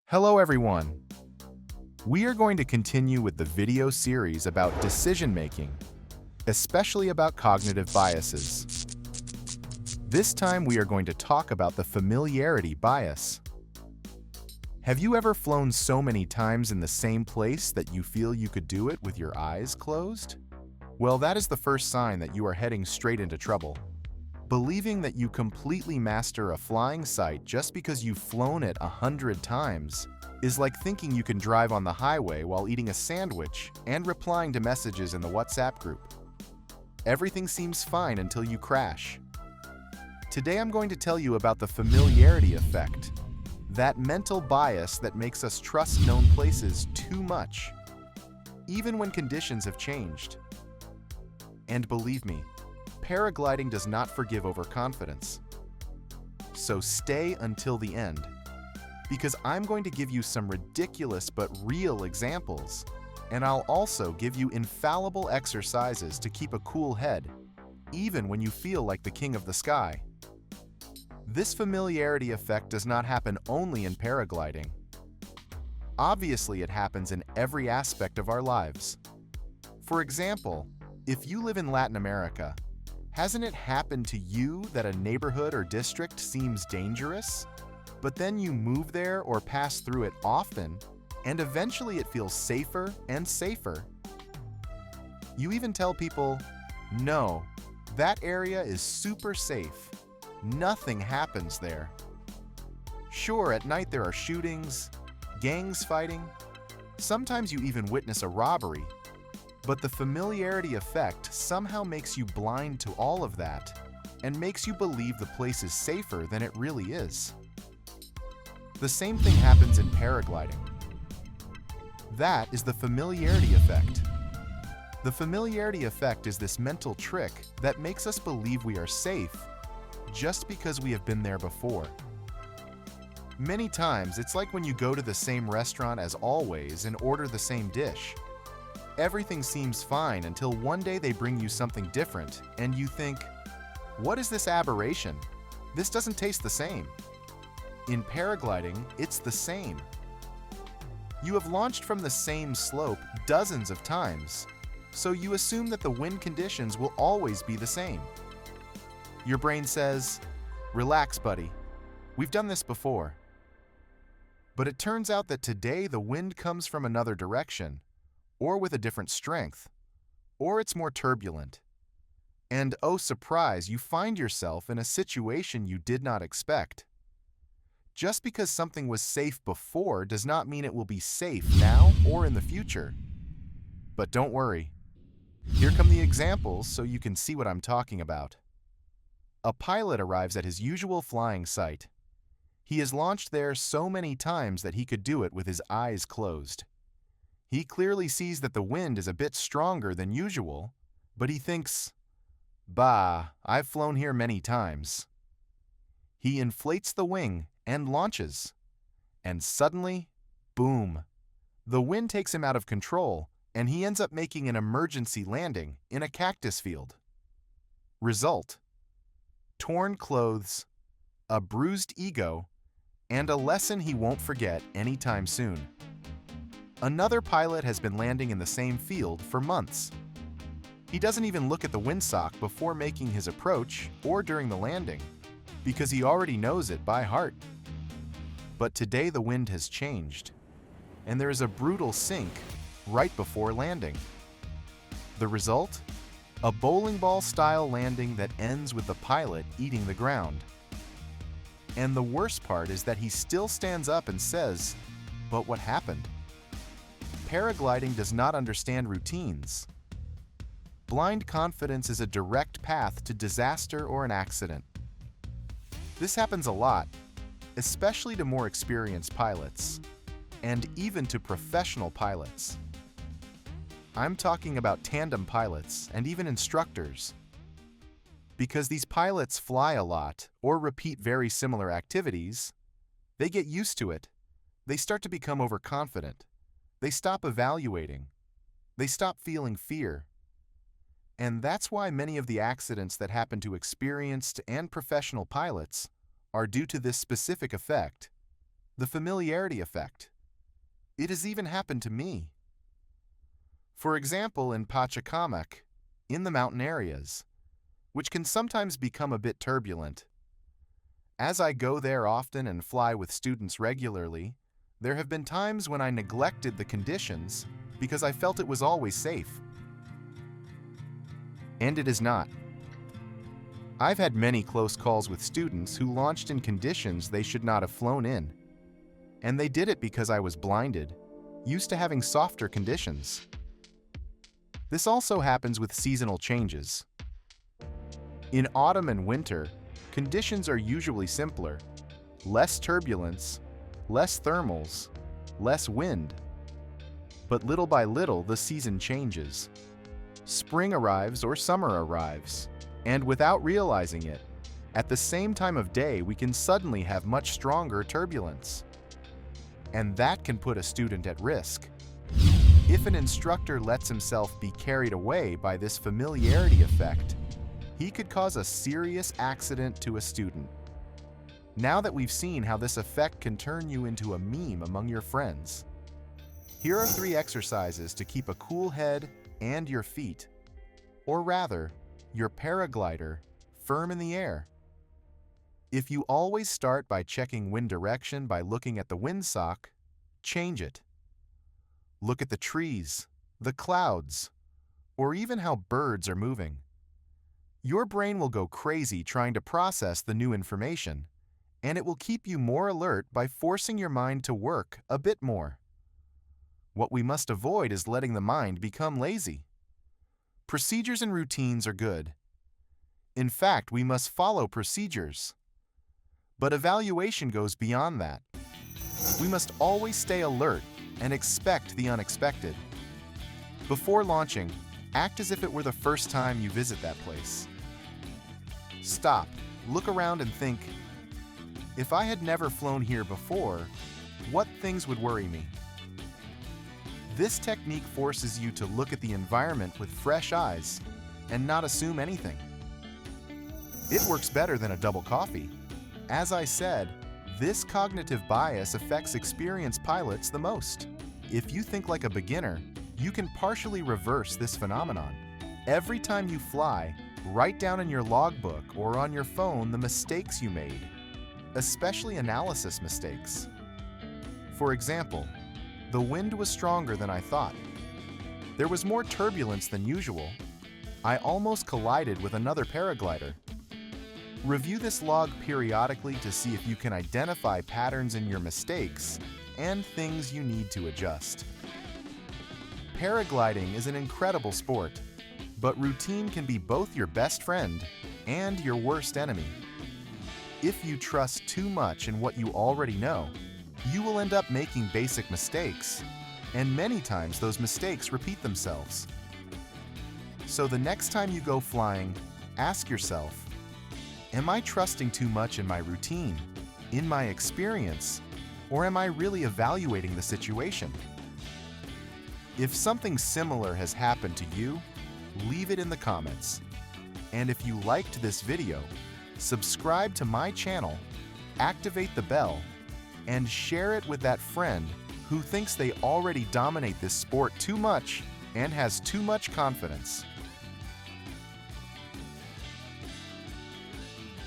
Hello everyone! We are going to continue with the video series about decision-making, especially about cognitive biases. This time we are going to talk about the familiarity bias. Have you ever flown so many times in the same place that you feel you could do it with your eyes closed? Well, that is the first sign that you are heading straight into trouble. Believing that you completely master a flying sight just because you've flown it 100 times is like thinking you can drive on the highway while eating a sandwich and replying to messages in the WhatsApp group. Everything seems fine until you crash. Today I'm going to tell you about the familiarity effect, that mental bias that makes us trust known places too much, even when conditions have changed. And believe me, paragliding does not forgive overconfidence. So stay until the end, because I'm going to give you some ridiculous but real examples, and I'll also give you infallible exercises to keep a cool head, even when you feel like the king of the sky. This familiarity effect does not happen only in paragliding. Obviously, it happens in every aspect of our lives. For example, if you live in Latin America, hasn't it happened to you that a neighborhood or district seems dangerous, but then you move there or pass through it often, and eventually it feels safer and safer? You even tell people, no, that area is super safe. Nothing happens there. Sure, at night there are shootings, gangs fighting. Sometimes you even witness a robbery. But the familiarity effect somehow makes you blind to all of that and makes you believe the place is safer than it really is. The same thing happens in paragliding. That is the familiarity effect. The familiarity effect is this mental trick that makes us believe we are safe just because we have been there before. Many times, it's like when you go to the same restaurant as always and order the same dish. Everything seems fine until one day they bring you something different, and you think, what is this aberration? This doesn't taste the same. In paragliding, it's the same. You have launched from the same slope dozens of times, so you assume that the wind conditions will always be the same. Your brain says, relax, buddy. We've done this before. But it turns out that today the wind comes from another direction, or with a different strength, or it's more turbulent. And oh surprise, you find yourself in a situation you did not expect. Just because something was safe before does not mean it will be safe now or in the future. But don't worry. Here come the examples so you can see what I'm talking about. A pilot arrives at his usual flying site. He has launched there so many times that he could do it with his eyes closed. He clearly sees that the wind is a bit stronger than usual, but he thinks, bah, I've flown here many times. He inflates the wing and launches, and suddenly, boom, the wind takes him out of control, and he ends up making an emergency landing in a cactus field. Result: torn clothes, a bruised ego, and a lesson he won't forget anytime soon. Another pilot has been landing in the same field for months. He doesn't even look at the windsock before making his approach or during the landing, because he already knows it by heart. But today the wind has changed, and there is a brutal sink right before landing. The result? A bowling ball-style landing that ends with the pilot eating the ground. And the worst part is that he still stands up and says, but what happened? Paragliding does not understand routines. Blind confidence is a direct path to disaster or an accident. This happens a lot, especially to more experienced pilots, and even to professional pilots. I'm talking about tandem pilots and even instructors. Because these pilots fly a lot or repeat very similar activities, they get used to it. They start to become overconfident. They stop evaluating. They stop feeling fear. And that's why many of the accidents that happen to experienced and professional pilots are due to this specific effect. the familiarity effect. It has even happened to me. For example, in Pachacamac, in the mountain areas, which can sometimes become a bit turbulent. As I go there often and fly with students regularly, there have been times when I neglected the conditions because I felt it was always safe. And it is not. I've had many close calls with students who launched in conditions they should not have flown in. And they did it because I was blinded, used to having softer conditions. This also happens with seasonal changes. In autumn and winter, conditions are usually simpler, less turbulence, less thermals, less wind. But little by little, the season changes. Spring arrives or summer arrives, and without realizing it, at the same time of day, we can suddenly have much stronger turbulence. And that can put a student at risk. If an instructor lets himself be carried away by this familiarity effect, he could cause a serious accident to a student. Now that we've seen how this effect can turn you into a meme among your friends, here are 3 exercises to keep a cool head and your feet, or rather, your paraglider, firm in the air. If you always start by checking wind direction by looking at the windsock, change it. Look at the trees, the clouds, or even how birds are moving. Your brain will go crazy trying to process the new information, and it will keep you more alert by forcing your mind to work a bit more. What we must avoid is letting the mind become lazy. Procedures and routines are good. In fact, we must follow procedures. But evaluation goes beyond that. We must always stay alert and expect the unexpected. Before launching, act as if it were the first time you visit that place. Stop, look around and think, if I had never flown here before, what things would worry me? This technique forces you to look at the environment with fresh eyes and not assume anything. It works better than a double coffee. As I said, this cognitive bias affects experienced pilots the most. If you think like a beginner, you can partially reverse this phenomenon. Every time you fly, write down in your logbook or on your phone the mistakes you made, especially analysis mistakes. For example, the wind was stronger than I thought. There was more turbulence than usual. I almost collided with another paraglider. Review this log periodically to see if you can identify patterns in your mistakes and things you need to adjust. Paragliding is an incredible sport, but routine can be both your best friend and your worst enemy. If you trust too much in what you already know, you will end up making basic mistakes, and many times those mistakes repeat themselves. So the next time you go flying, ask yourself, am I trusting too much in my routine, in my experience, or am I really evaluating the situation? If something similar has happened to you, leave it in the comments. And if you liked this video, subscribe to my channel, activate the bell, and share it with that friend who thinks they already dominate this sport too much and has too much confidence.